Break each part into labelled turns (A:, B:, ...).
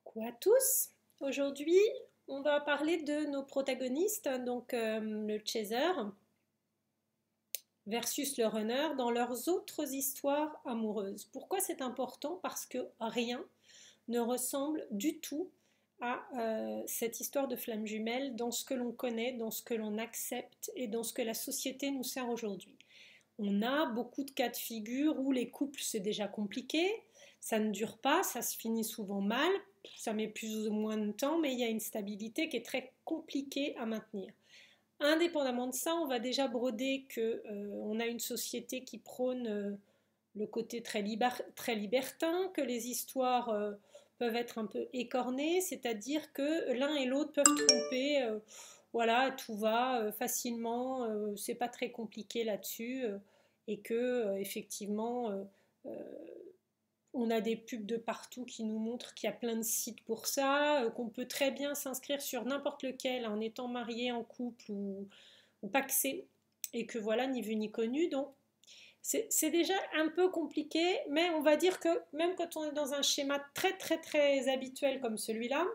A: Coucou à tous. Aujourd'hui, on va parler de nos protagonistes, donc le chaser versus le runner dans leurs autres histoires amoureuses. Pourquoi c'est important? Parce que rien ne ressemble du tout à cette histoire de flamme jumelle dans ce que l'on connaît, dans ce que l'on accepte et dans ce que la société nous sert aujourd'hui. On a beaucoup de cas de figure où les couples c'est déjà compliqué, ça ne dure pas, ça se finit souvent mal, ça met plus ou moins de temps, mais il y a une stabilité qui est très compliquée à maintenir. Indépendamment de ça, on va déjà broder que on a une société qui prône le côté très libertin, que les histoires peuvent être un peu écornées, c'est-à-dire que l'un et l'autre peuvent tromper, voilà, tout va facilement, c'est pas très compliqué là-dessus, et que effectivement, on a des pubs de partout qui nous montrent qu'il y a plein de sites pour ça, qu'on peut très bien s'inscrire sur n'importe lequel en étant marié, en couple ou pacsé, et que voilà, ni vu ni connu. Donc c'est déjà un peu compliqué, mais on va dire que même quand on est dans un schéma très très très habituel comme celui-là,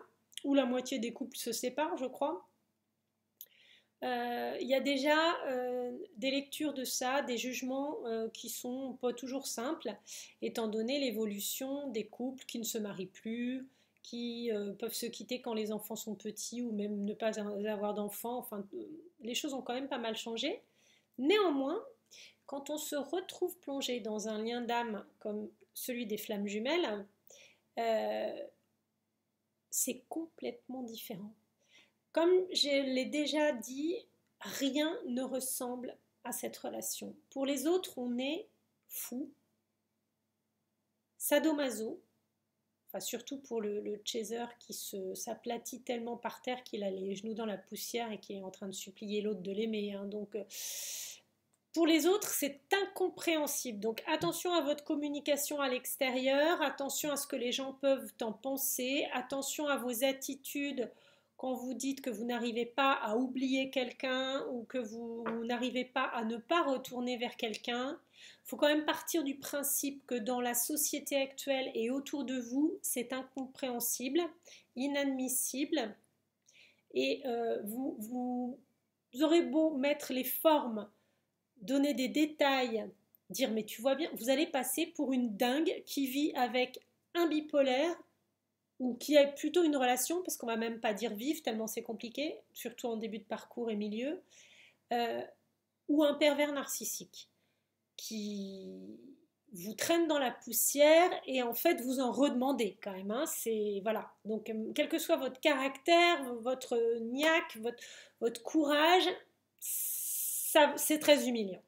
A: où la moitié des couples se séparent, je crois, il y a déjà des lectures de ça, des jugements qui sont pas toujours simples, étant donné l'évolution des couples qui ne se marient plus, qui peuvent se quitter quand les enfants sont petits ou même ne pas avoir d'enfants. Enfin, les choses ont quand même pas mal changé. Néanmoins, quand on se retrouve plongé dans un lien d'âme comme celui des flammes jumelles, euh, c'est complètement différent. Comme je l'ai déjà dit, rien ne ressemble à cette relation. Pour les autres, on est fou, sadomaso, enfin surtout pour le chaser qui s'aplatit tellement par terre qu'il a les genoux dans la poussière et qui est en train de supplier l'autre de l'aimer. Hein. Donc pour les autres, c'est incompréhensible. Donc attention à votre communication à l'extérieur, attention à ce que les gens peuvent en penser, attention à vos attitudes quand vous dites que vous n'arrivez pas à oublier quelqu'un ou que vous n'arrivez pas à ne pas retourner vers quelqu'un. Il faut quand même partir du principe que dans la société actuelle et autour de vous, c'est incompréhensible, inadmissible. Et vous aurez beau mettre les formes, donner des détails, dire mais tu vois bien, vous allez passer pour une dingue qui vit avec un bipolaire ou qui a plutôt une relation, parce qu'on va même pas dire vivre tellement c'est compliqué, surtout en début de parcours et milieu, euh, ou un pervers narcissique qui vous traîne dans la poussière et en fait vous en redemandez quand même. Hein, c'est voilà. Donc quel que soit votre caractère, votre niaque, votre courage, c'est très humiliant.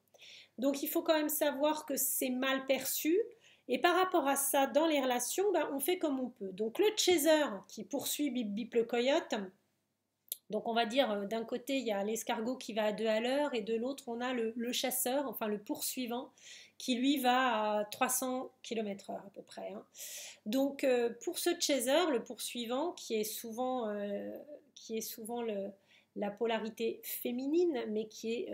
A: Donc il faut quand même savoir que c'est mal perçu. Et par rapport à ça, dans les relations, ben, on fait comme on peut. Donc le chaser qui poursuit Bip Bip le coyote, donc on va dire d'un côté il y a l'escargot qui va à 2 à l'heure et de l'autre on a le chasseur, enfin le poursuivant, qui lui va à 300 km/h à peu près. Hein. Donc pour ce chaser, le poursuivant, qui est souvent la polarité féminine, mais qui est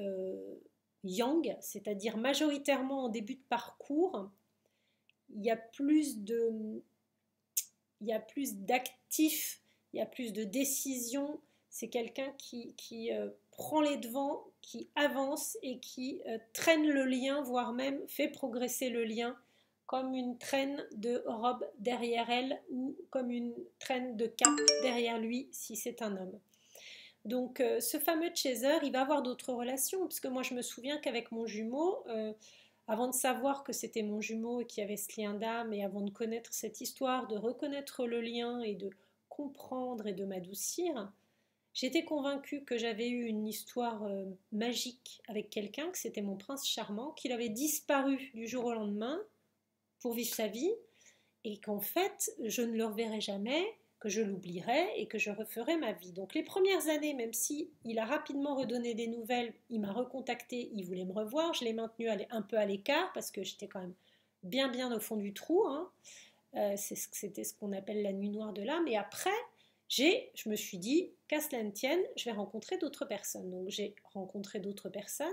A: yang, c'est-à-dire majoritairement en début de parcours, il y a plus de, il y a plus d'actifs, il y a plus de décisions. C'est quelqu'un qui prend les devants, qui avance et qui traîne le lien, voire même fait progresser le lien comme une traîne de robe derrière elle ou comme une traîne de cape derrière lui si c'est un homme. Donc ce fameux chaser, il va avoir d'autres relations, parce que moi je me souviens qu'avec mon jumeau, avant de savoir que c'était mon jumeau et qu'il y avait ce lien d'âme, et avant de connaître cette histoire, de reconnaître le lien et de comprendre et de m'adoucir, j'étais convaincue que j'avais eu une histoire magique avec quelqu'un, que c'était mon prince charmant, qu'il avait disparu du jour au lendemain pour vivre sa vie, et qu'en fait, je ne le reverrai jamais, que je l'oublierai et que je referai ma vie. Donc les premières années, même si il a rapidement redonné des nouvelles, il m'a recontacté, il voulait me revoir, je l'ai maintenu un peu à l'écart parce que j'étais quand même bien au fond du trou. Hein. C'était ce qu'on appelle la nuit noire de l'âme. Et après, je me suis dit, qu'à cela ne tienne, je vais rencontrer d'autres personnes. Donc j'ai rencontré d'autres personnes.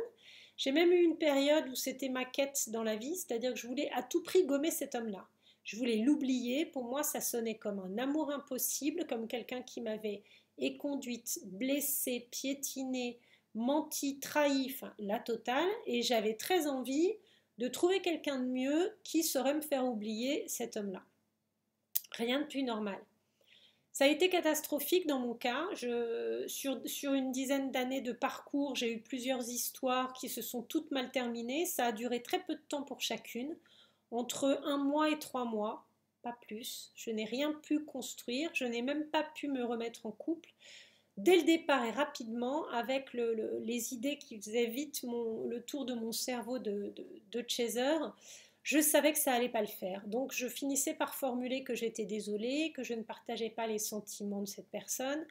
A: J'ai même eu une période où c'était ma quête dans la vie, c'est-à-dire que je voulais à tout prix gommer cet homme-là. Je voulais l'oublier. Pour moi, ça sonnait comme un amour impossible, comme quelqu'un qui m'avait éconduite, blessée, piétinée, menti, trahi, enfin la totale. Et j'avais très envie de trouver quelqu'un de mieux qui saurait me faire oublier cet homme-là. Rien de plus normal. Ça a été catastrophique dans mon cas. Sur une dizaine d'années de parcours, j'ai eu plusieurs histoires qui se sont toutes mal terminées. Ça a duré très peu de temps pour chacune, entre 1 mois et 3 mois, pas plus. Je n'ai rien pu construire, je n'ai même pas pu me remettre en couple. Dès le départ et rapidement, avec les idées qui faisaient vite le tour de mon cerveau de chaser, je savais que ça allait pas le faire. Donc je finissais par formuler que j'étais désolée, que je ne partageais pas les sentiments de cette personne,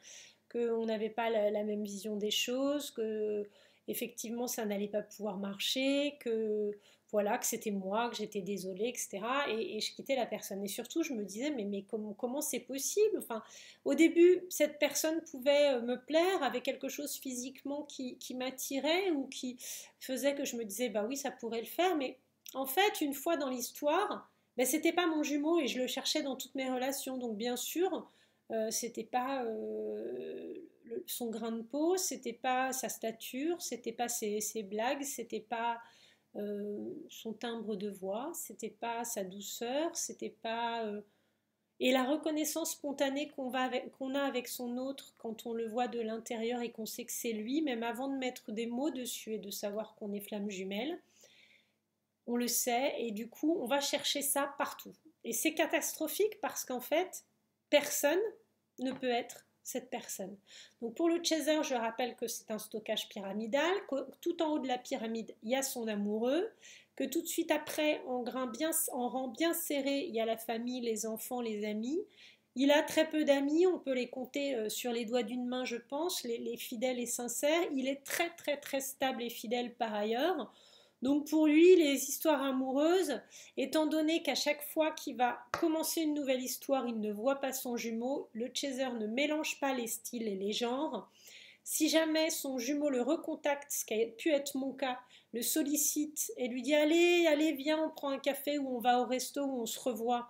A: qu'on n'avait pas la même vision des choses, que effectivement ça n'allait pas pouvoir marcher, que voilà, que c'était moi, que j'étais désolée, etc. Et je quittais la personne. Et surtout, je me disais, mais comment c'est possible? Enfin, au début, cette personne pouvait me plaire, avait quelque chose physiquement qui m'attirait ou qui faisait que je me disais, bah oui, ça pourrait le faire, mais en fait, une fois dans l'histoire, ben, c'était pas mon jumeau et je le cherchais dans toutes mes relations. Donc bien sûr, c'était pas son grain de peau, c'était pas sa stature, c'était pas ses blagues, c'était pas son timbre de voix, c'était pas sa douceur, c'était pas et la reconnaissance spontanée qu'on a avec son autre quand on le voit de l'intérieur et qu'on sait que c'est lui, même avant de mettre des mots dessus et de savoir qu'on est flamme jumelle. On le sait et du coup on va chercher ça partout. Et c'est catastrophique parce qu'en fait, personne ne peut être cette personne. Donc pour le chaser, je rappelle que c'est un stockage pyramidal, que tout en haut de la pyramide, il y a son amoureux, que tout de suite après, en rang bien serré, il y a la famille, les enfants, les amis. Il a très peu d'amis, on peut les compter sur les doigts d'une main, je pense, les fidèles et sincères. Il est très très très stable et fidèle par ailleurs. Donc pour lui, les histoires amoureuses, étant donné qu'à chaque fois qu'il va commencer une nouvelle histoire, il ne voit pas son jumeau, le chaser ne mélange pas les styles et les genres. Si jamais son jumeau le recontacte, ce qui a pu être mon cas, le sollicite et lui dit allez, allez, viens, on prend un café ou on va au resto ou on se revoit,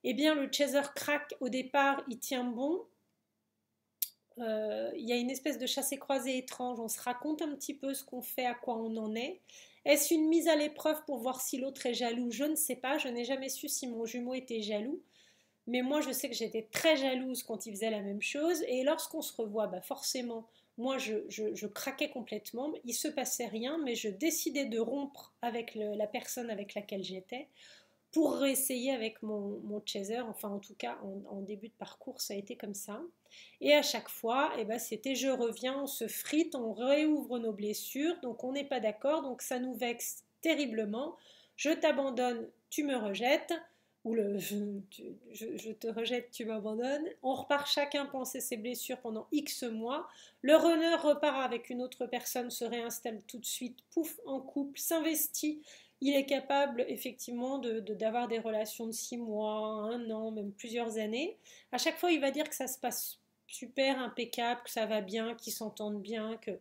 A: eh bien le chaser craque au départ, il tient bon. Il y a une espèce de chassé-croisé étrange, on se raconte un petit peu ce qu'on fait, à quoi on en est. Est-ce une mise à l'épreuve pour voir si l'autre est jaloux? Je ne sais pas, je n'ai jamais su si mon jumeau était jaloux. Mais moi, je sais que j'étais très jalouse quand il faisait la même chose. Et lorsqu'on se revoit, bah forcément, moi, je craquais complètement. Il ne se passait rien, mais je décidais de rompre avec la personne avec laquelle j'étais pour réessayer avec mon chaser. Enfin, en tout cas, en début de parcours, ça a été comme ça. Et à chaque fois, eh ben, c'était je reviens, on se frite, on réouvre nos blessures, donc on n'est pas d'accord, donc ça nous vexe terriblement. Je t'abandonne, tu me rejettes, ou je te rejette, tu m'abandonnes. On repart chacun penser ses blessures pendant X mois. Le runner repart avec une autre personne, se réinstalle tout de suite, pouf, en couple, s'investit. Il est capable effectivement d'avoir des relations de 6 mois, 1 an, même plusieurs années. À chaque fois, il va dire que ça se passe super, impeccable, que ça va bien, qu'ils s'entendent bien, que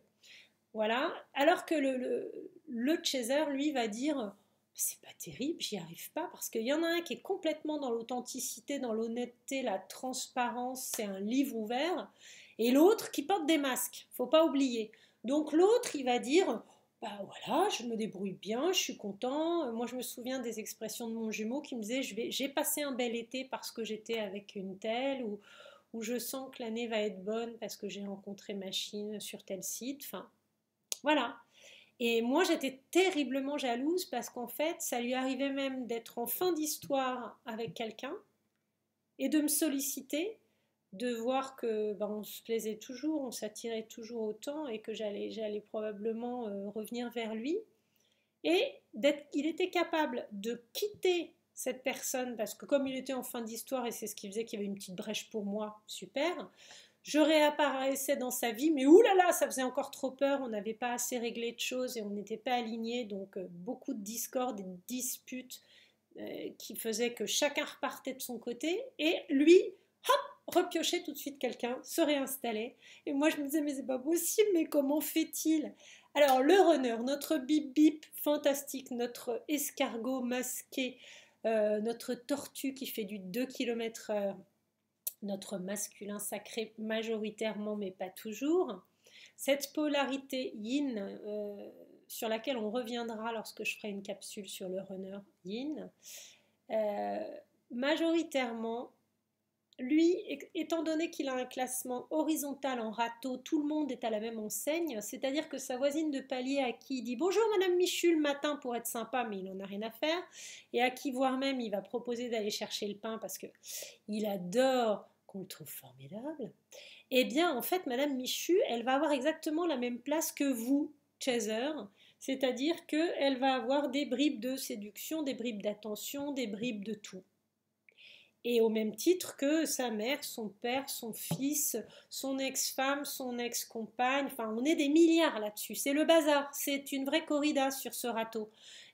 A: voilà. Alors que le chaser, lui, va dire c'est pas terrible, j'y arrive pas, parce qu'il y en a un qui est complètement dans l'authenticité, dans l'honnêteté, la transparence, c'est un livre ouvert, et l'autre qui porte des masques, faut pas oublier. Donc l'autre, il va dire bah voilà, je me débrouille bien, je suis content. Moi, je me souviens des expressions de mon jumeau qui me disait j'ai passé un bel été parce que j'étais avec une telle, ou je sens que l'année va être bonne parce que j'ai rencontré machine sur tel site. Enfin, voilà. Et moi, j'étais terriblement jalouse parce qu'en fait, ça lui arrivait même d'être en fin d'histoire avec quelqu'un et de me solliciter, de voir que ben, on se plaisait toujours, on s'attirait toujours autant et que j'allais probablement revenir vers lui. Et il était capable de quitter cette personne parce que comme il était en fin d'histoire et c'est ce qui faisait qu'il y avait une petite brèche pour moi, super, je réapparaissais dans sa vie, mais oulala, ça faisait encore trop peur, on n'avait pas assez réglé de choses et on n'était pas alignés, donc beaucoup de discordes et de disputes qui faisaient que chacun repartait de son côté, et lui, hop, repiochait tout de suite quelqu'un, se réinstallait, et moi je me disais, mais c'est pas possible, mais comment fait-il? Alors le runner, notre bip bip fantastique, notre escargot masqué, notre tortue qui fait du 2 km/h, notre masculin sacré majoritairement, mais pas toujours. Cette polarité yin, sur laquelle on reviendra lorsque je ferai une capsule sur le runner yin, majoritairement, lui, étant donné qu'il a un classement horizontal en râteau, tout le monde est à la même enseigne, c'est-à-dire que sa voisine de palier à qui il dit bonjour Madame Michu le matin pour être sympa, mais il n'en a rien à faire, et à qui voire même il va proposer d'aller chercher le pain parce qu'il adore qu'on le trouve formidable, eh bien en fait Madame Michu, elle va avoir exactement la même place que vous, Chaser, c'est-à-dire qu'elle va avoir des bribes de séduction, des bribes d'attention, des bribes de tout. Et au même titre que sa mère, son père, son fils, son ex-femme, son ex-compagne, enfin on est des milliards là-dessus, c'est le bazar, c'est une vraie corrida sur ce râteau.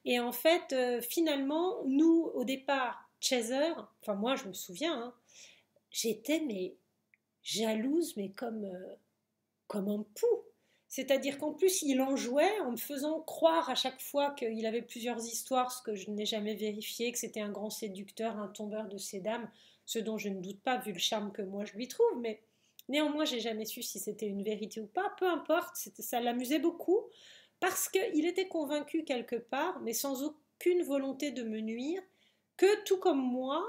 A: Et en fait, finalement, nous, au départ, Chaser, enfin moi je me souviens, hein, j'étais mais jalouse, mais comme un pou. C'est-à-dire qu'en plus, il en jouait en me faisant croire à chaque fois qu'il avait plusieurs histoires, ce que je n'ai jamais vérifié, que c'était un grand séducteur, un tombeur de ces dames, ce dont je ne doute pas vu le charme que moi je lui trouve, mais néanmoins, j'ai jamais su si c'était une vérité ou pas, peu importe, ça l'amusait beaucoup, parce qu'il était convaincu quelque part, mais sans aucune volonté de me nuire, que tout comme moi,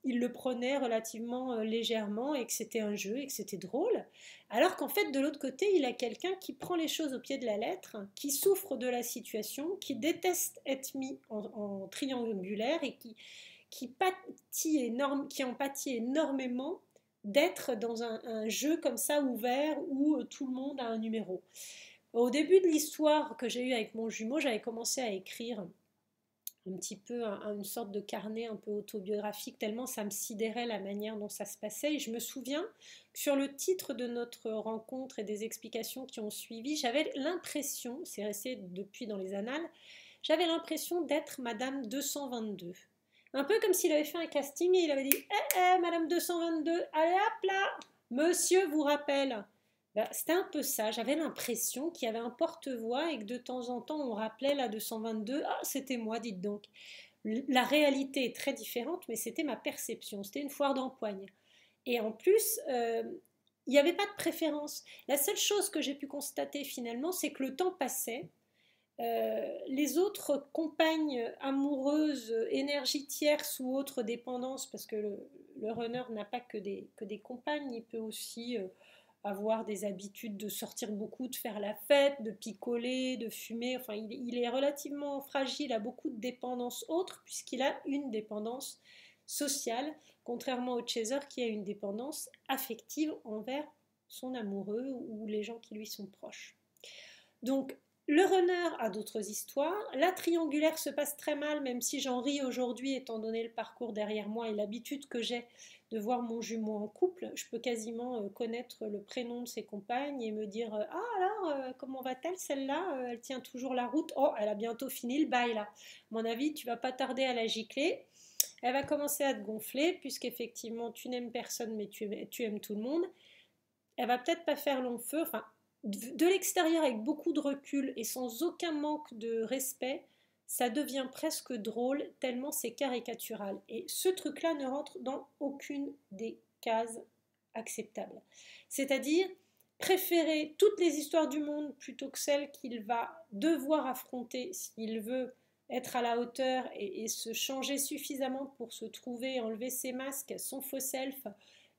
A: il le prenait relativement légèrement et que c'était un jeu et que c'était drôle. Alors qu'en fait, de l'autre côté, il a quelqu'un qui prend les choses au pied de la lettre, qui souffre de la situation, qui déteste être mis en triangulaire et qui en pâtit énormément d'être dans un jeu comme ça ouvert où tout le monde a un numéro. Au début de l'histoire que j'ai eue avec mon jumeau, j'avais commencé à écrire un petit peu une sorte de carnet un peu autobiographique, tellement ça me sidérait la manière dont ça se passait. Et je me souviens que sur le titre de notre rencontre et des explications qui ont suivi, j'avais l'impression, c'est resté depuis dans les annales, j'avais l'impression d'être Madame 222. Un peu comme s'il avait fait un casting et il avait dit Madame 222, allez hop là, monsieur vous rappelle. Ben, c'était un peu ça, j'avais l'impression qu'il y avait un porte-voix et que de temps en temps on rappelait la 222, ah c'était moi, dites donc. La réalité est très différente, mais c'était ma perception, c'était une foire d'empoigne. Et en plus, il n'y avait pas de préférence. La seule chose que j'ai pu constater finalement, c'est que le temps passait. Les autres compagnes amoureuses, énergie tierce ou autres dépendances, parce que le runner n'a pas que des compagnes, il peut aussi avoir des habitudes de sortir beaucoup, de faire la fête, de picoler, de fumer. Enfin, il est relativement fragile à beaucoup de dépendances autres, puisqu'il a une dépendance sociale, contrairement au chaser qui a une dépendance affective envers son amoureux ou les gens qui lui sont proches. Donc, le runner a d'autres histoires. La triangulaire se passe très mal, même si j'en ris aujourd'hui, étant donné le parcours derrière moi et l'habitude que j'ai de voir mon jumeau en couple. Je peux quasiment connaître le prénom de ses compagnes et me dire ah alors, comment va-t-elle celle-là Elle tient toujours la route. Oh, elle a bientôt fini le bail là. À mon avis, tu vas pas tarder à la gicler. Elle va commencer à te gonfler, puisqu'effectivement, tu n'aimes personne, mais tu aimes tout le monde. Elle va peut-être pas faire long feu. Enfin, de l'extérieur avec beaucoup de recul et sans aucun manque de respect, ça devient presque drôle tellement c'est caricatural. Et ce truc-là ne rentre dans aucune des cases acceptables. C'est-à-dire préférer toutes les histoires du monde plutôt que celles qu'il va devoir affronter s'il veut être à la hauteur et se changer suffisamment pour se trouver, enlever ses masques, son faux self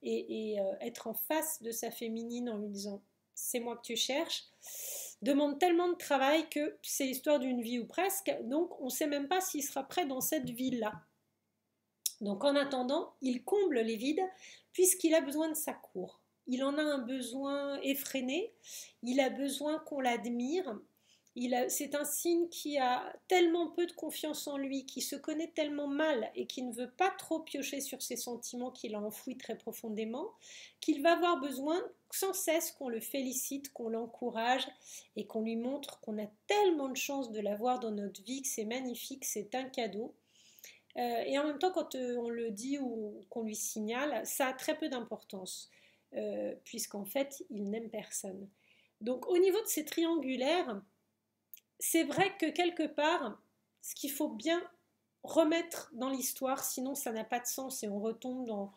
A: et être en face de sa féminine en lui disant c'est moi que tu cherches, demande tellement de travail que c'est l'histoire d'une vie ou presque, donc on ne sait même pas s'il sera prêt dans cette vie-là. Donc en attendant, il comble les vides puisqu'il a besoin de sa cour. Il en a un besoin effréné, il a besoin qu'on l'admire. C'est un signe qui a tellement peu de confiance en lui, qui se connaît tellement mal et qui ne veut pas trop piocher sur ses sentiments qu'il a enfouis très profondément, qu'il va avoir besoin sans cesse qu'on le félicite, qu'on l'encourage et qu'on lui montre qu'on a tellement de chance de l'avoir dans notre vie, que c'est magnifique, c'est un cadeau. Et en même temps, quand on le dit ou qu'on lui signale, ça a très peu d'importance, puisqu'en fait, il n'aime personne. Donc au niveau de ces triangulaires, c'est vrai que quelque part, ce qu'il faut bien remettre dans l'histoire, sinon ça n'a pas de sens et on retombe dans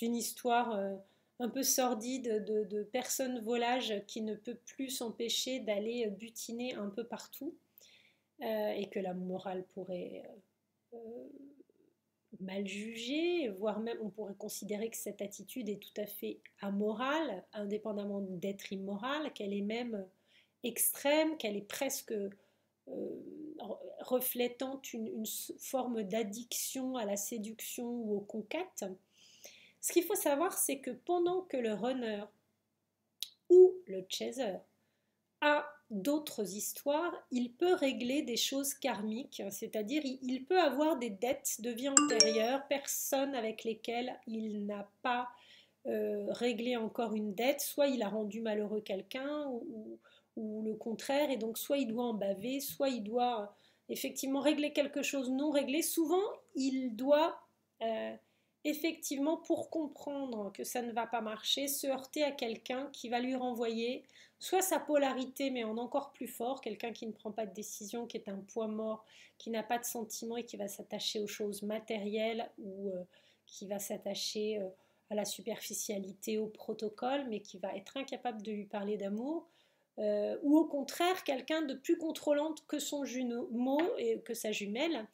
A: une histoire un peu sordide de personnes volages qui ne peut plus s'empêcher d'aller butiner un peu partout et que la morale pourrait mal jugée, voire même on pourrait considérer que cette attitude est tout à fait amorale, indépendamment d'être immorale, qu'elle est même extrême, qu'elle est presque reflétant une forme d'addiction à la séduction ou aux conquêtes. Ce qu'il faut savoir, c'est que pendant que le runner ou le chaser a d'autres histoires, il peut régler des choses karmiques, c'est-à-dire il peut avoir des dettes de vie antérieure, personnes avec lesquelles il n'a pas réglé encore une dette, soit il a rendu malheureux quelqu'un ou le contraire, et donc soit il doit en baver, soit il doit effectivement régler quelque chose non réglé. Souvent, il doit effectivement, pour comprendre que ça ne va pas marcher, se heurter à quelqu'un qui va lui renvoyer soit sa polarité, mais en encore plus fort, quelqu'un qui ne prend pas de décision, qui est un poids mort, qui n'a pas de sentiments et qui va s'attacher aux choses matérielles ou qui va s'attacher à la superficialité, au protocole, mais qui va être incapable de lui parler d'amour. Ou au contraire, quelqu'un de plus contrôlante que son jumeau et que sa jumelle.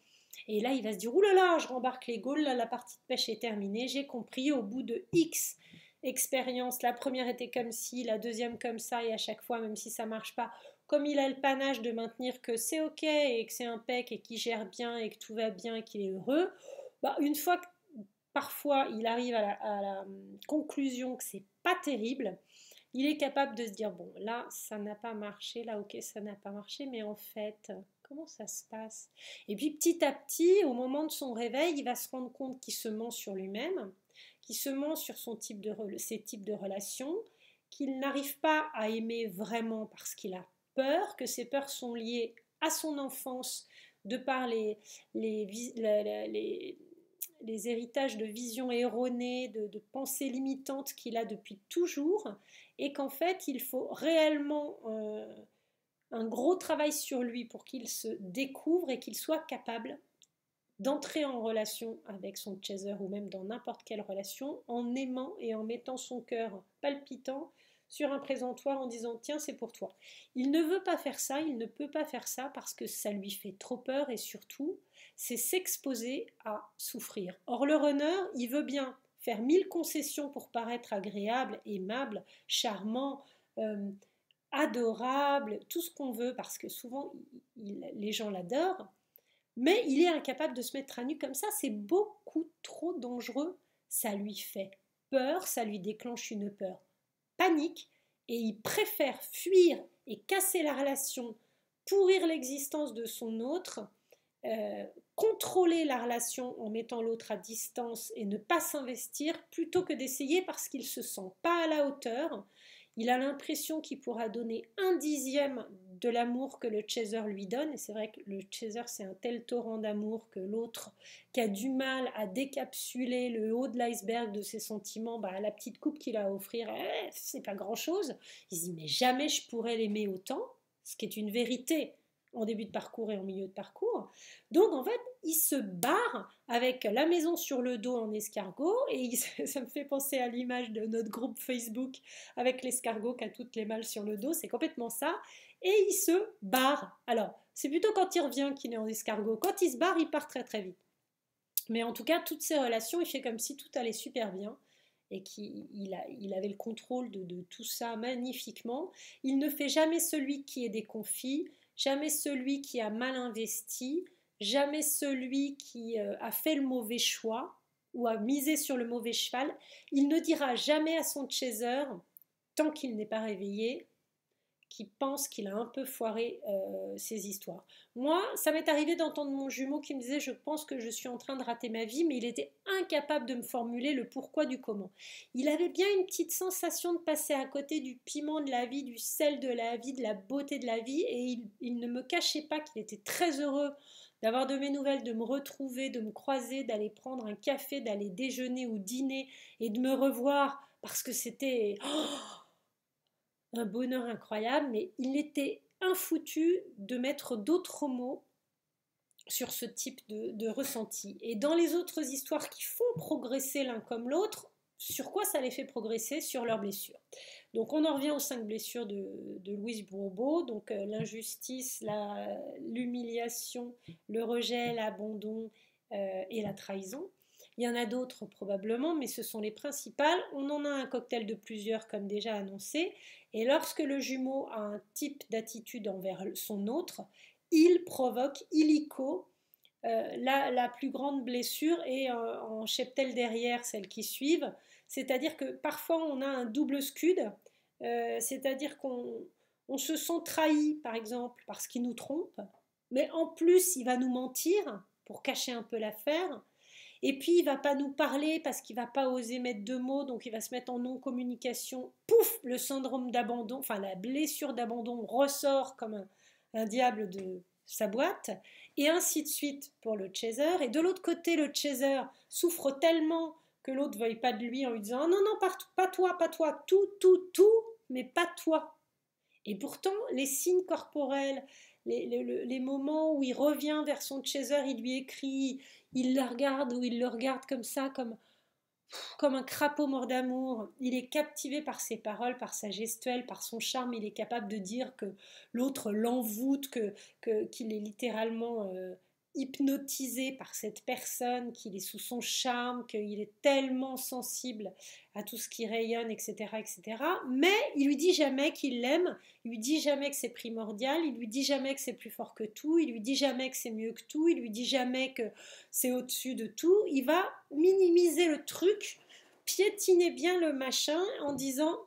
A: Et là, il va se dire, oulala, je rembarque les Gaules, là, la partie de pêche est terminée, j'ai compris, au bout de X expériences, la première était comme ci, la deuxième comme ça, et à chaque fois, même si ça marche pas, comme il a le panache de maintenir que c'est ok, et que c'est impec, et qu'il gère bien, et que tout va bien, et qu'il est heureux, bah, une fois que parfois il arrive à la conclusion que c'est pas terrible, il est capable de se dire, bon, là, ça n'a pas marché, là, ok, ça n'a pas marché, mais en fait, comment ça se passe? Et puis petit à petit, au moment de son réveil, il va se rendre compte qu'il se ment sur lui-même, qu'il se ment sur ses types de relations, qu'il n'arrive pas à aimer vraiment parce qu'il a peur, que ses peurs sont liées à son enfance, de par les, les héritages de visions erronées, de pensées limitantes qu'il a depuis toujours, et qu'en fait, il faut réellement un gros travail sur lui pour qu'il se découvre et qu'il soit capable d'entrer en relation avec son chaser ou même dans n'importe quelle relation en aimant et en mettant son cœur palpitant sur un présentoir en disant tiens c'est pour toi. Il ne veut pas faire ça, il ne peut pas faire ça parce que ça lui fait trop peur et surtout c'est s'exposer à souffrir. Or le runner il veut bien faire 1000 concessions pour paraître agréable, aimable, charmant, euh, adorable, tout ce qu'on veut parce que souvent les gens l'adorent, mais il est incapable de se mettre à nu comme ça, c'est beaucoup trop dangereux. Ça lui fait peur, ça lui déclenche une peur panique, et il préfère fuir et casser la relation, pourrir l'existence de son autre, contrôler la relation en mettant l'autre à distance et ne pas s'investir, plutôt que d'essayer parce qu'il ne se sent pas à la hauteur. Il a l'impression qu'il pourra donner un dixième de l'amour que le chaser lui donne. Et c'est vrai que le chaser, c'est un tel torrent d'amour que l'autre, qui a du mal à décapsuler le haut de l'iceberg de ses sentiments, bah, la petite coupe qu'il a à offrir, c'est pas grand-chose. Il se dit, mais jamais je pourrais l'aimer autant, ce qui est une vérité en début de parcours et en milieu de parcours. Donc en fait, il se barre avec la maison sur le dos en escargot et ça me fait penser à l'image de notre groupe Facebook avec l'escargot qui a toutes les malles sur le dos, c'est complètement ça. Et il se barre. Alors, c'est plutôt quand il revient qu'il est en escargot. Quand il se barre, il part très très vite. Mais en tout cas, toutes ces relations, il fait comme si tout allait super bien et qu'il avait le contrôle de tout ça magnifiquement. Il ne fait jamais celui qui est déconfit, jamais celui qui a mal investi, jamais celui qui a fait le mauvais choix ou a misé sur le mauvais cheval. Il ne dira jamais à son chaser, tant qu'il n'est pas réveillé, qui pense qu'il a un peu foiré ses histoires. Moi, ça m'est arrivé d'entendre mon jumeau qui me disait je pense que je suis en train de rater ma vie, mais il était incapable de me formuler le pourquoi du comment. Il avait bien une petite sensation de passer à côté du piment de la vie, du sel de la vie, de la beauté de la vie, et il ne me cachait pas qu'il était très heureux d'avoir de mes nouvelles, de me retrouver, de me croiser, d'aller prendre un café, d'aller déjeuner ou dîner et de me revoir parce que c'était un bonheur incroyable, mais il était infoutu de mettre d'autres mots sur ce type de ressenti. Et dans les autres histoires qui font progresser l'un comme l'autre, sur quoi ça les fait progresser? Sur leurs blessures. Donc on en revient aux 5 blessures de Louise Bourbeau, donc l'injustice, l'humiliation, le rejet, l'abandon et la trahison. Il y en a d'autres probablement, mais ce sont les principales. On en a un cocktail de plusieurs comme déjà annoncé, et lorsque le jumeau a un type d'attitude envers son autre, il provoque illico la plus grande blessure et en cheptel derrière celles qui suivent. C'est-à-dire que parfois on a un double scud, c'est-à-dire qu'on se sent trahi par exemple parce qu'il nous trompe, mais en plus il va nous mentir pour cacher un peu l'affaire. Et puis il va pas nous parler parce qu'il va pas oser mettre de mots, donc il va se mettre en non-communication. Pouf, le syndrome d'abandon, enfin la blessure d'abandon ressort comme un diable de sa boîte, et ainsi de suite pour le chaser. Et de l'autre côté, le chaser souffre tellement que l'autre ne veuille pas de lui en lui disant non, non, pas toi, tout, mais pas toi. Et pourtant, les signes corporels, les moments où il revient vers son chaser, il lui écrit, il la regarde ou il le regarde comme ça, comme un crapaud mort d'amour. Il est captivé par ses paroles, par sa gestuelle, par son charme. Il est capable de dire que l'autre l'envoûte, qu'il est littéralement hypnotisé par cette personne, qu'il est sous son charme, qu'il est tellement sensible à tout ce qui rayonne, etc., etc. Mais il lui dit jamais qu'il l'aime, il lui dit jamais que c'est primordial, il lui dit jamais que c'est plus fort que tout, il lui dit jamais que c'est mieux que tout, il lui dit jamais que c'est au-dessus de tout. Il va minimiser le truc, piétiner bien le machin en disant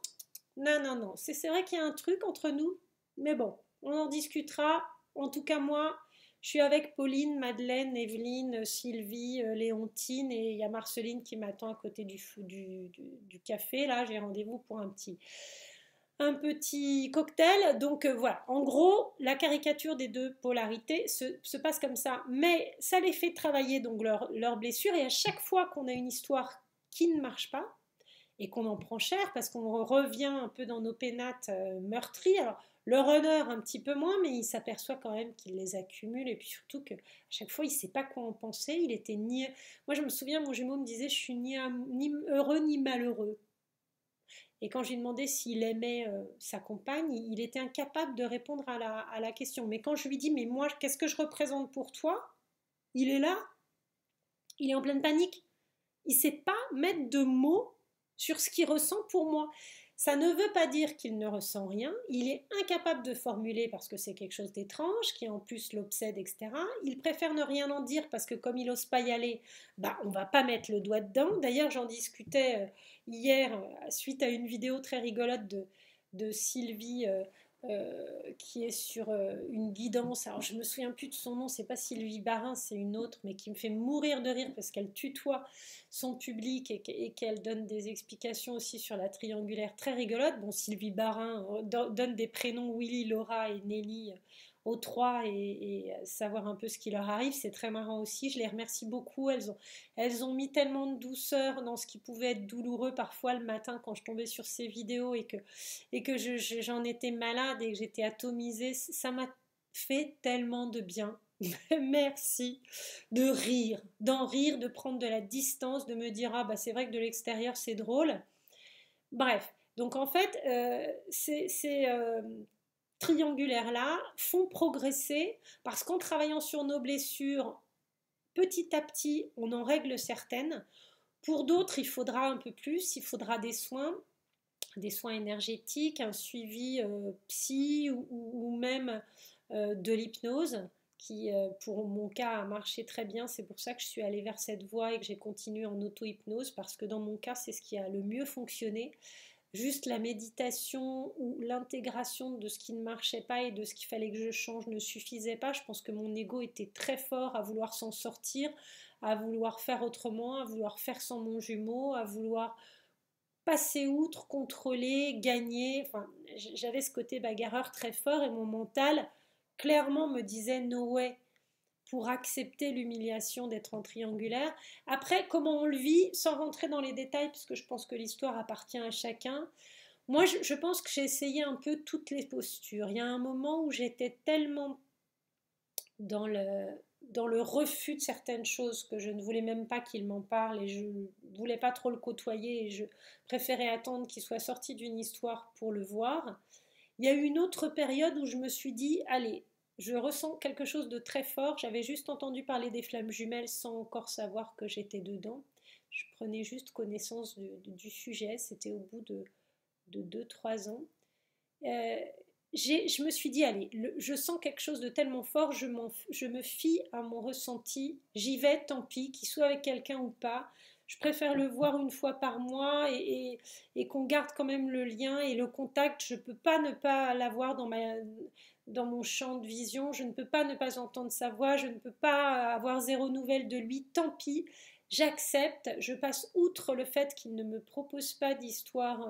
A: non, non, non, c'est vrai qu'il y a un truc entre nous, mais bon, on en discutera. En tout cas, moi, je suis avec Pauline, Madeleine, Evelyne, Sylvie, Léontine, et il y a Marceline qui m'attend à côté du café. Là, j'ai rendez-vous pour un petit cocktail. Donc voilà, en gros, la caricature des deux polarités se passe comme ça. Mais ça les fait travailler donc leurs blessures. Et à chaque fois qu'on a une histoire qui ne marche pas, et qu'on en prend cher parce qu'on revient un peu dans nos pénates meurtries. Alors, le runner, un petit peu moins, mais il s'aperçoit quand même qu'il les accumule et puis surtout qu'à chaque fois, il ne sait pas quoi en penser. Il était ni. Moi, je me souviens, mon jumeau me disait je suis ni heureux ni malheureux. Et quand je lui demandais s'il aimait sa compagne, il était incapable de répondre à la question. Mais quand je lui dis mais moi, qu'est-ce que je représente pour toi? Il est là, il est en pleine panique. Il ne sait pas mettre de mots sur ce qu'il ressent pour moi. Ça ne veut pas dire qu'il ne ressent rien, il est incapable de formuler parce que c'est quelque chose d'étrange, qui en plus l'obsède, etc. Il préfère ne rien en dire parce que comme il n'ose pas y aller, bah, on ne va pas mettre le doigt dedans. D'ailleurs, j'en discutais hier suite à une vidéo très rigolote de Sylvie qui est sur une guidance. Alors je me souviens plus de son nom, c'est pas Sylvie Barin, c'est une autre, mais qui me fait mourir de rire parce qu'elle tutoie son public et qu'elle donne des explications aussi sur la triangulaire très rigolote. Bon, Sylvie Barin donne des prénoms Willy, Laura et Nelly aux trois et savoir un peu ce qui leur arrive, c'est très marrant aussi. Je les remercie beaucoup. Elles ont mis tellement de douceur dans ce qui pouvait être douloureux parfois le matin quand je tombais sur ces vidéos et que j'en étais malade et que j'étais atomisée. Ça m'a fait tellement de bien. Merci de rire, d'en rire, de prendre de la distance, de me dire ah bah c'est vrai que de l'extérieur c'est drôle. Bref, donc en fait ces triangulaires-là font progresser parce qu'en travaillant sur nos blessures, petit à petit, on en règle certaines. Pour d'autres, il faudra un peu plus, il faudra des soins énergétiques, un suivi psy ou même de l'hypnose qui, pour mon cas, a marché très bien. C'est pour ça que je suis allée vers cette voie et que j'ai continué en auto-hypnose parce que dans mon cas, c'est ce qui a le mieux fonctionné. Juste la méditation ou l'intégration de ce qui ne marchait pas et de ce qu'il fallait que je change ne suffisait pas. Je pense que mon ego était très fort à vouloir s'en sortir, à vouloir faire autrement, à vouloir faire sans mon jumeau, à vouloir passer outre, contrôler, gagner. Enfin, j'avais ce côté bagarreur très fort et mon mental clairement me disait no way pour accepter l'humiliation d'être en triangulaire. Après, comment on le vit, sans rentrer dans les détails, puisque je pense que l'histoire appartient à chacun, moi je pense que j'ai essayé un peu toutes les postures. Il y a un moment où j'étais tellement dans dans le refus de certaines choses, que je ne voulais même pas qu'il m'en parle et je ne voulais pas trop le côtoyer et je préférais attendre qu'il soit sorti d'une histoire pour le voir. Il y a eu une autre période où je me suis dit, allez, je ressens quelque chose de très fort. J'avais juste entendu parler des flammes jumelles sans encore savoir que j'étais dedans. Je prenais juste connaissance du sujet. C'était au bout de 2-3 ans. Euh, je me suis dit, allez, je sens quelque chose de tellement fort, je me fie à mon ressenti, j'y vais, tant pis, qu'il soit avec quelqu'un ou pas. Je préfère le voir une fois par mois et qu'on garde quand même le lien et le contact. Je ne peux pas ne pas l'avoir dans mon champ de vision, je ne peux pas ne pas entendre sa voix, je ne peux pas avoir zéro nouvelle de lui, tant pis. J'accepte, je passe outre le fait qu'il ne me propose pas d'histoire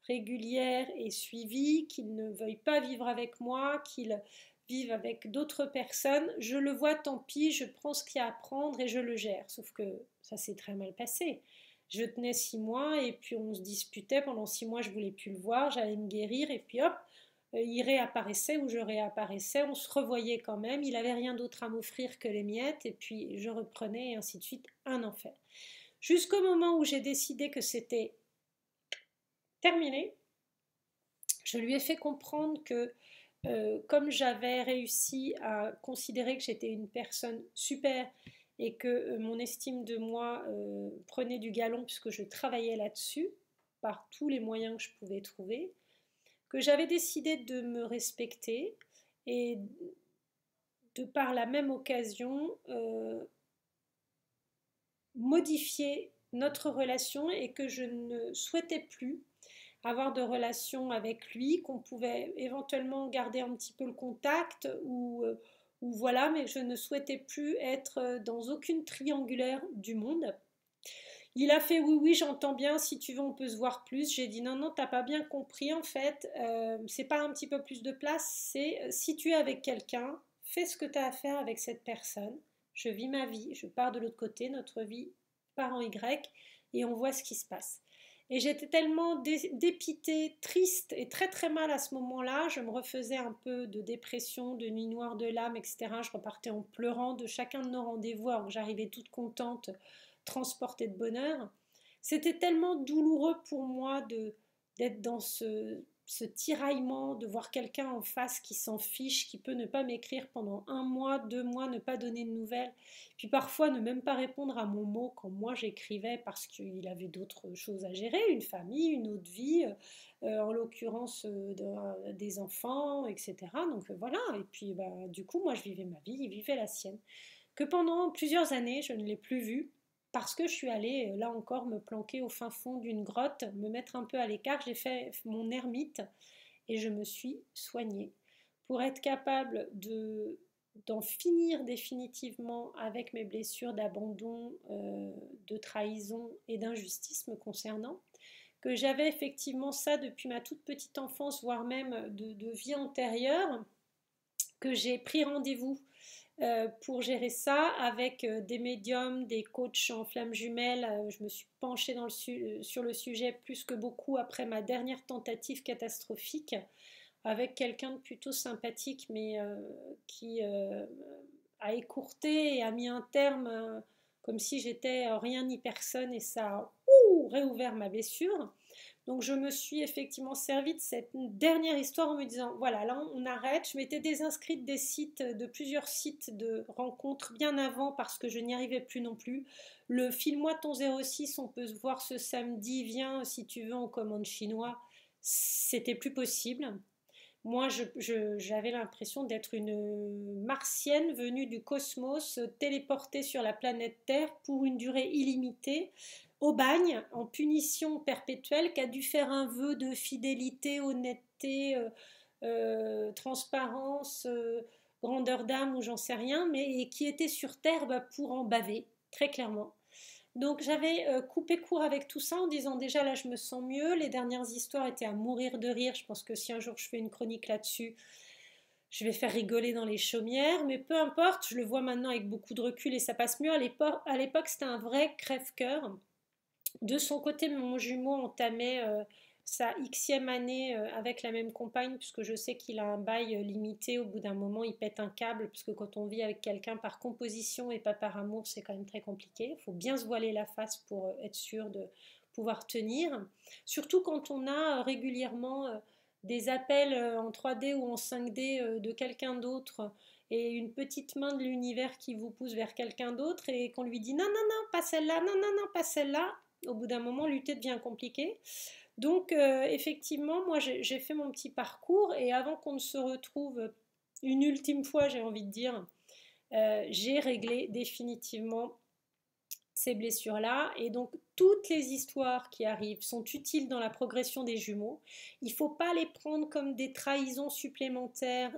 A: régulière et suivie, qu'il ne veuille pas vivre avec moi, qu'il vive avec d'autres personnes. Je le vois, tant pis, je prends ce qu'il y a à prendre et je le gère. Sauf que ça s'est très mal passé. Je tenais 6 mois et puis on se disputait. Pendant 6 mois, je voulais plus le voir, j'allais me guérir et puis hop, il réapparaissait ou je réapparaissais. On se revoyait quand même. Il n'avait rien d'autre à m'offrir que les miettes et puis je reprenais et ainsi de suite. Un enfer. Jusqu'au moment où j'ai décidé que c'était terminé, je lui ai fait comprendre que comme j'avais réussi à considérer que j'étais une personne super et que mon estime de moi prenait du galon puisque je travaillais là-dessus par tous les moyens que je pouvais trouver, que j'avais décidé de me respecter et de par la même occasion modifier notre relation et que je ne souhaitais plus avoir de relations avec lui, qu'on pouvait éventuellement garder un petit peu le contact ou voilà, mais je ne souhaitais plus être dans aucune triangulaire du monde. Il a fait oui, oui, j'entends bien, si tu veux, on peut se voir plus. J'ai dit non, non, t'as pas bien compris en fait. C'est pas un petit peu plus de place, c'est si tu es avec quelqu'un, fais ce que tu as à faire avec cette personne. Je vis ma vie, je pars de l'autre côté, notre vie part en Y et on voit ce qui se passe. Et j'étais tellement dépitée, triste et très très mal à ce moment-là. Je me refaisais un peu de dépression, de nuit noire de l'âme, etc. Je repartais en pleurant de chacun de nos rendez-vous alors que j'arrivais toute contente, transportée de bonheur. C'était tellement douloureux pour moi d'être dans ce tiraillement, de voir quelqu'un en face qui s'en fiche, qui peut ne pas m'écrire pendant 1 mois, 2 mois, ne pas donner de nouvelles, puis parfois ne même pas répondre à mon mot quand moi j'écrivais parce qu'il avait d'autres choses à gérer, une famille, une autre vie, en l'occurrence des enfants, etc. Donc voilà, et puis bah, du coup moi je vivais ma vie, il vivait la sienne. Que pendant plusieurs années je ne l'ai plus vu parce que je suis allée, là encore, me planquer au fin fond d'une grotte, me mettre un peu à l'écart. J'ai fait mon ermite et je me suis soignée pour être capable d'en finir définitivement avec mes blessures d'abandon, de trahison et d'injustice me concernant. Que j'avais effectivement ça depuis ma toute petite enfance, voire même de vie antérieure, que j'ai pris rendez-vous pour gérer ça avec des médiums, des coachs en flammes jumelles. Je me suis penchée sur le sujet plus que beaucoup après ma dernière tentative catastrophique avec quelqu'un de plutôt sympathique mais qui a écourté et a mis un terme comme si j'étais rien ni personne et ça a réouvert ma blessure. Donc je me suis effectivement servi de cette dernière histoire en me disant voilà, là on arrête. Je m'étais désinscrite de plusieurs sites de rencontres bien avant parce que je n'y arrivais plus non plus. Le File-moi ton 06, on peut se voir ce samedi, viens si tu veux en commande chinois, c'était plus possible. Moi, j'avais l'impression d'être une martienne venue du cosmos, téléportée sur la planète Terre pour une durée illimitée, au bagne, en punition perpétuelle, qui a dû faire un vœu de fidélité, honnêteté, transparence, grandeur d'âme ou j'en sais rien, mais qui était sur Terre bah, pour en baver, très clairement. Donc j'avais coupé court avec tout ça en disant déjà là je me sens mieux, les dernières histoires étaient à mourir de rire, je pense que si un jour je fais une chronique là-dessus, je vais faire rigoler dans les chaumières, mais peu importe, je le vois maintenant avec beaucoup de recul et ça passe mieux. À l'époque c'était un vrai crève-cœur. De son côté, mon jumeau entamait sa xème année avec la même compagne, puisque je sais qu'il a un bail limité. Au bout d'un moment, il pète un câble, puisque quand on vit avec quelqu'un par composition et pas par amour, c'est quand même très compliqué. Il faut bien se voiler la face pour être sûr de pouvoir tenir. Surtout quand on a régulièrement des appels en 3D ou en 5D de quelqu'un d'autre et une petite main de l'univers qui vous pousse vers quelqu'un d'autre et qu'on lui dit non, non, non, pas celle-là, non, non, non, pas celle-là. Au bout d'un moment, lutter devient compliqué. Donc, effectivement, moi, j'ai fait mon petit parcours et avant qu'on ne se retrouve une ultime fois, j'ai envie de dire, j'ai réglé définitivement ces blessures-là. Et donc, toutes les histoires qui arrivent sont utiles dans la progression des jumeaux. Il ne faut pas les prendre comme des trahisons supplémentaires.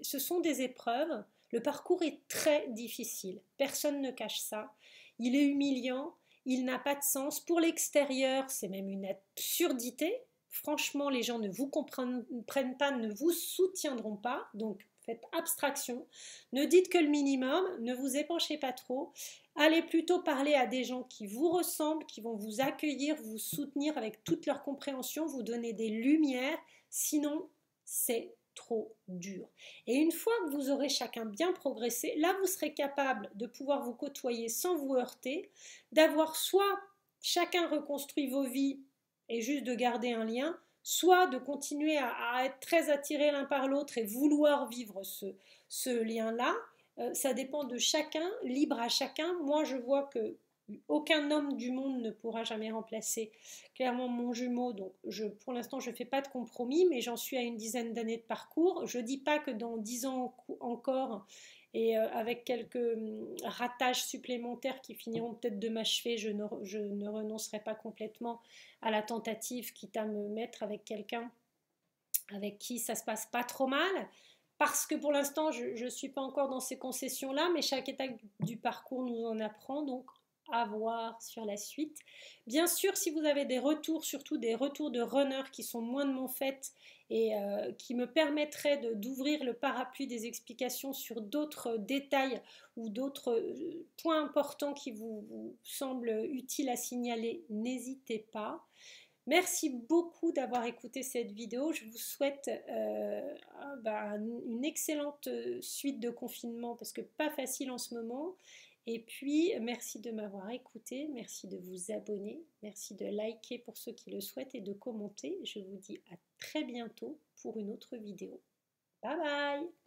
A: Ce sont des épreuves. Le parcours est très difficile. Personne ne cache ça. Il est humiliant. Il n'a pas de sens. Pour l'extérieur, c'est même une absurdité. Franchement, les gens ne vous comprennent pas, ne vous soutiendront pas. Donc, faites abstraction. Ne dites que le minimum. Ne vous épanchez pas trop. Allez plutôt parler à des gens qui vous ressemblent, qui vont vous accueillir, vous soutenir avec toute leur compréhension, vous donner des lumières. Sinon, c'est trop dur. Et une fois que vous aurez chacun bien progressé, là, vous serez capable de pouvoir vous côtoyer sans vous heurter, d'avoir soit chacun reconstruit vos vies et juste de garder un lien, soit de continuer à être très attirés l'un par l'autre et vouloir vivre ce lien-là. Ça dépend de chacun, libre à chacun. Moi, je vois que aucun homme du monde ne pourra jamais remplacer clairement mon jumeau. Donc, pour l'instant, je ne fais pas de compromis, mais j'en suis à une dizaine d'années de parcours. Je ne dis pas que dans 10 ans encore, et avec quelques ratages supplémentaires qui finiront peut-être de m'achever, je ne renoncerai pas complètement à la tentative, quitte à me mettre avec quelqu'un avec qui ça se passe pas trop mal, parce que pour l'instant, je ne suis pas encore dans ces concessions-là, mais chaque étape du parcours nous en apprend, donc à voir sur la suite. Bien sûr, si vous avez des retours, surtout des retours de runners qui sont moins de mon fait et qui me permettraient d'ouvrir le parapluie des explications sur d'autres détails ou d'autres points importants qui vous semblent utiles à signaler, n'hésitez pas. Merci beaucoup d'avoir écouté cette vidéo. Je vous souhaite une excellente suite de confinement parce que pas facile en ce moment. Et puis, merci de m'avoir écouté, merci de vous abonner, merci de liker pour ceux qui le souhaitent et de commenter. Je vous dis à très bientôt pour une autre vidéo. Bye bye!